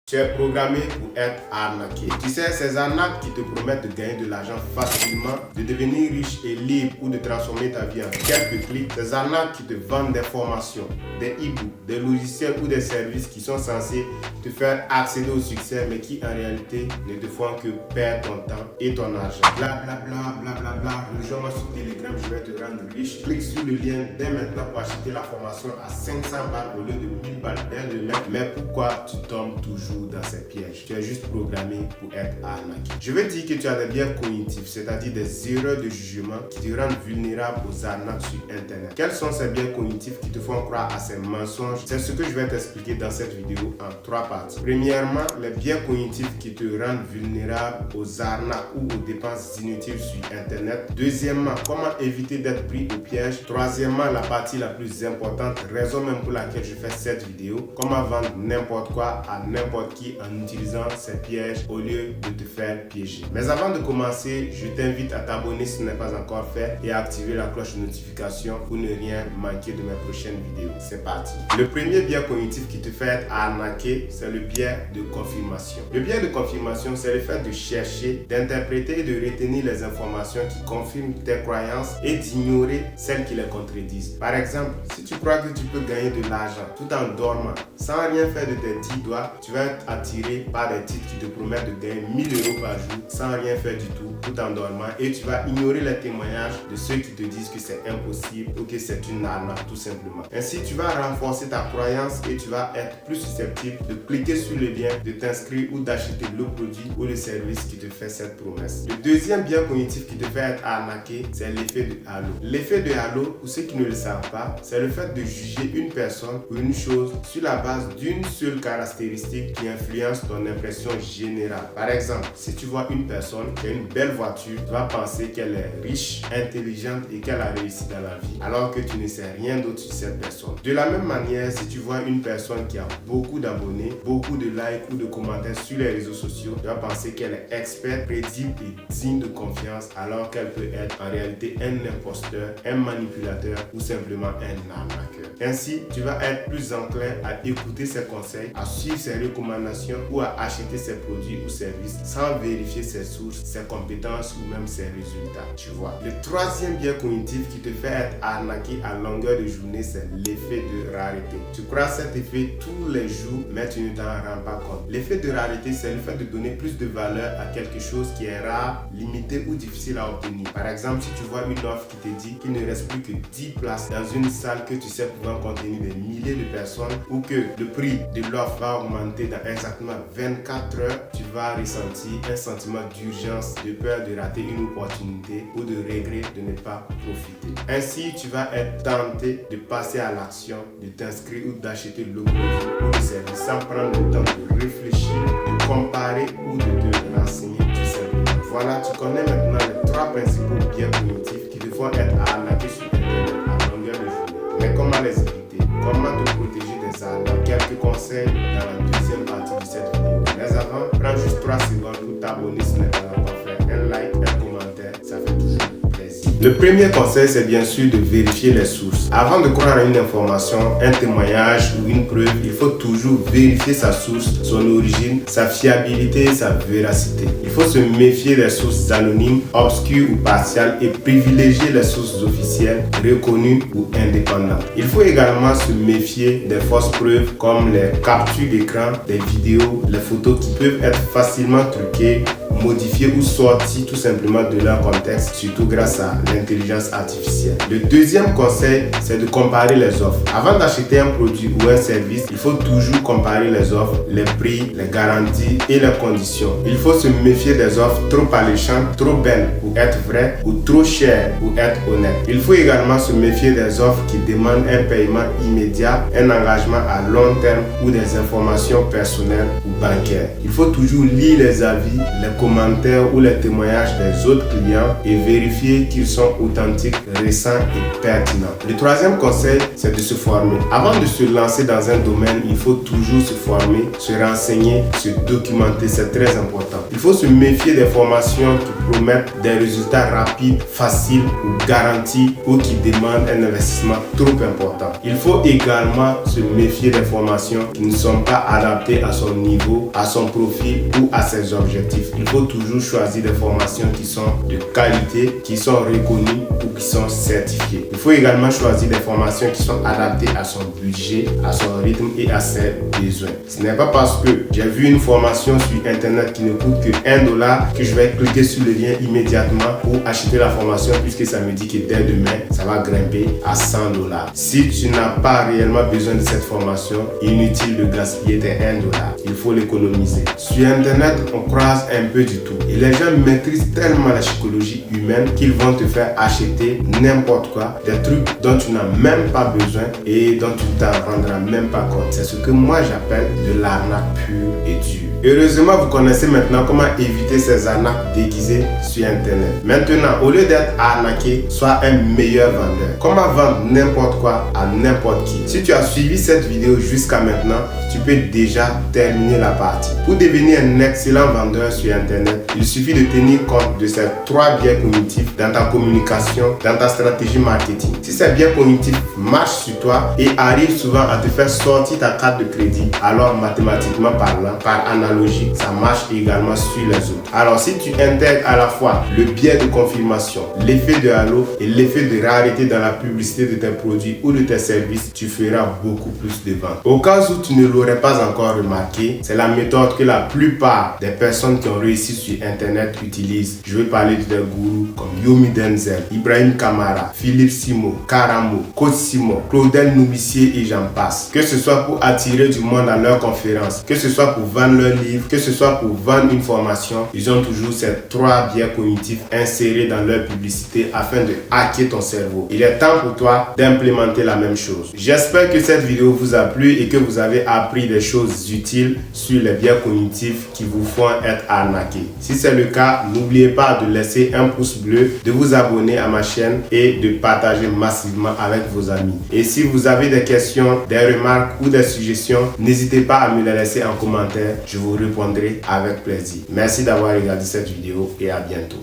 Tu es programmé pour être arnaqué. Tu sais, ces arnaques qui te promettent de gagner de l'argent facilement, de devenir riche et libre ou de transformer ta vie en quelques clics. Ces arnaques qui te vendent des formations, des e-books, des logiciels ou des services qui sont censés te faire accéder au succès, mais qui en réalité ne te font que perdre ton temps et ton argent. Blablabla. Rejoins-moi sur Telegram, je vais te rendre riche. Clique sur le lien dès maintenant pour acheter la formation à 500 balles au lieu de 1000 balles dès le lien. Mais pourquoi tu tombes toujours dans ces pièges? Tu es juste programmé pour être arnaqué. Je veux dire que tu as des biais cognitifs, c'est-à-dire des erreurs de jugement qui te rendent vulnérable aux arnaques sur Internet. Quels sont ces biais cognitifs qui te font croire à ces mensonges? C'est ce que je vais t'expliquer dans cette vidéo en 3 parties. Premièrement, les biais cognitifs qui te rendent vulnérable aux arnaques ou aux dépenses inutiles sur Internet. Deuxièmement, comment éviter d'être pris au piège. Troisièmement, la partie la plus importante, raison même pour laquelle je fais cette vidéo, comment vendre n'importe quoi à n'importe qui en utilisant ces pièges au lieu de te faire piéger. Mais avant de commencer, je t'invite à t'abonner si ce n'est pas encore fait et à activer la cloche de notification pour ne rien manquer de mes prochaines vidéos. C'est parti. Le premier biais cognitif qui te fait être arnaqué, c'est le biais de confirmation. Le biais de confirmation, c'est le fait de chercher, d'interpréter et de retenir les informations qui confirment tes croyances et d'ignorer celles qui les contredisent. Par exemple, si tu crois que tu peux gagner de l'argent tout en dormant, sans rien faire de tes 10 doigts, tu vas être attiré par des titres qui te promettent de gagner 1000 € par jour sans rien faire du tout en dormant, et tu vas ignorer les témoignages de ceux qui te disent que c'est impossible ou que c'est une arnaque tout simplement. Ainsi, tu vas renforcer ta croyance et tu vas être plus susceptible de cliquer sur le lien, de t'inscrire ou d'acheter le produit ou le service qui te fait cette promesse. Le deuxième biais cognitif qui te fait être arnaqué, c'est l'effet de halo. L'effet de halo, pour ceux qui ne le savent pas, c'est le fait de juger une personne ou une chose sur la base d'une seule caractéristique qui influence ton impression générale. Par exemple, si tu vois une personne qui a une belle voiture, tu vas penser qu'elle est riche, intelligente et qu'elle a réussi dans la vie, alors que tu ne sais rien d'autre sur cette personne. De la même manière, si tu vois une personne qui a beaucoup d'abonnés, beaucoup de likes ou de commentaires sur les réseaux sociaux, tu vas penser qu'elle est experte, crédible et digne de confiance, alors qu'elle peut être en réalité un imposteur, un manipulateur ou simplement un arnaqueur. Ainsi, tu vas être plus enclin à écouter ses conseils, à suivre ses recommandations ou à acheter ses produits ou services sans vérifier ses sources, ses compétences ou même ses résultats. Tu vois. Le troisième biais cognitif qui te fait être arnaqué à longueur de journée, c'est l'effet de rareté. Tu crois cet effet tous les jours, mais tu ne t'en rends pas compte. L'effet de rareté, c'est le fait de donner plus de valeur à quelque chose qui est rare, limité ou difficile à obtenir. Par exemple, si tu vois une offre qui te dit qu'il ne reste plus que 10 places dans une salle que tu sais pouvant contenir des milliers de personnes, ou que le prix de l'offre va augmenter dans exactement 24 heures, tu vas ressentir un sentiment d'urgence, de peur de rater une opportunité ou de regret de ne pas profiter. Ainsi, tu vas être tenté de passer à l'action, de t'inscrire ou d'acheter le produit ou le service sans prendre le temps de réfléchir, de comparer ou de te renseigner tout simplement. Voilà, tu connais maintenant les 3 principaux biais cognitifs qui te font être arnaqué sur Internet à longueur de journée. Mais comment les éviter? Comment te protéger des arnaques? Quelques conseils dans la deuxième partie de cette vidéo. Mais avant, prends juste 3 secondes pour t'abonner si ce n'est pas encore fait. Un like, un commentaire, ça fait toujours plaisir. Le premier conseil, c'est bien sûr de vérifier les sources. Avant de croire à une information, un témoignage ou une preuve, il faut toujours vérifier sa source, son origine, sa fiabilité et sa véracité. Il faut se méfier des sources anonymes, obscures ou partiales et privilégier les sources officielles, reconnues ou indépendantes. Il faut également se méfier des fausses preuves comme les captures d'écran, des vidéos, les photos qui peuvent être facilement truquées, modifiées ou sorties tout simplement de leur contexte, surtout grâce à l'intelligence artificielle. Le deuxième conseil, c'est de comparer les offres. Avant d'acheter un produit ou un service, il faut toujours comparer les offres, les prix, les garanties et les conditions. Il faut se méfier des offres trop alléchantes, trop belles pour être vraies ou trop chères pour être honnêtes. Il faut également se méfier des offres qui demandent un paiement immédiat, un engagement à long terme ou des informations personnelles ou bancaires. Il faut toujours lire les avis, les commentaires ou les témoignages des autres clients et vérifier qu'ils sont authentiques, récents et pertinent. Le troisième conseil, c'est de se former. Avant de se lancer dans un domaine, il faut toujours se former, se renseigner, se documenter, c'est très important. Il faut se méfier des formations qui promettent des résultats rapides, faciles ou garantis ou qui demandent un investissement trop important. Il faut également se méfier des formations qui ne sont pas adaptées à son niveau, à son profil ou à ses objectifs. Il faut toujours choisir des formations qui sont de qualité, qui sont reconnues ou qui sont certifiées. Il faut également choisir des formations qui sont adaptées à son budget, à son rythme et à ses besoins. Ce n'est pas parce que j'ai vu une formation sur internet qui ne coûte que $1 que je vais cliquer sur le lien immédiatement pour acheter la formation, puisque ça me dit que dès demain ça va grimper à $100. Si tu n'as pas réellement besoin de cette formation, inutile de gaspiller tes $1. Il faut l'économiser. Sur internet, on croise un peu du tout et les gens maîtrisent tellement la psychologie humaine qu'ils vont te faire acheter n'importe quoi, des trucs dont tu n'as même pas besoin et dont tu t'en rendras même pas compte. C'est ce que moi j'appelle de l'arnaque pure et dure. Heureusement, vous connaissez maintenant comment éviter ces arnaques déguisées sur internet. Maintenant, au lieu d'être arnaqué, sois un meilleur vendeur. Comment vendre n'importe quoi à n'importe qui. Si tu as suivi cette vidéo jusqu'à maintenant, tu peux déjà terminer la partie. Pour devenir un excellent vendeur sur internet, il suffit de tenir compte de ces 3 biais cognitifs dans ta communication, dans ta stratégie marketing. Si ces biais cognitifs marchent sur toi et arrivent souvent à te faire sortir ta carte de crédit, alors mathématiquement parlant, par analogie, ça marche également sur les autres. Alors si tu intègres à la fois le biais de confirmation, l'effet de halo et l'effet de rareté dans la publicité de tes produits ou de tes services, tu feras beaucoup plus de ventes. Au cas où tu ne l'aurais pas encore remarqué, c'est la méthode que la plupart des personnes qui ont réussi sur internet utilisent. Je vais parler de des gourous comme Yomi Denzel, Ibrahim Kamara, Philippe Simo, Karamo, Coach Simon, Claudel Noubissier et j'en passe. Que ce soit pour attirer du monde à leurs conférences, que ce soit pour vendre leurs livres, que ce soit pour vendre une formation, ils ont toujours ces 3 biais cognitifs insérés dans leur publicité afin de hacker ton cerveau. Il est temps pour toi d'implémenter la même chose. J'espère que cette vidéo vous a plu et que vous avez appris des choses utiles sur les biais cognitifs qui vous font être arnaqué. Si c'est le cas, n'oubliez pas de laisser un pouce bleu, de vous abonner à ma chaîne et de partager massivement avec vos amis. Et si vous avez des questions, des remarques ou des suggestions, n'hésitez pas à me les laisser en commentaire. Je vous répondrai avec plaisir. Merci d'avoir regardé cette vidéo et à bientôt.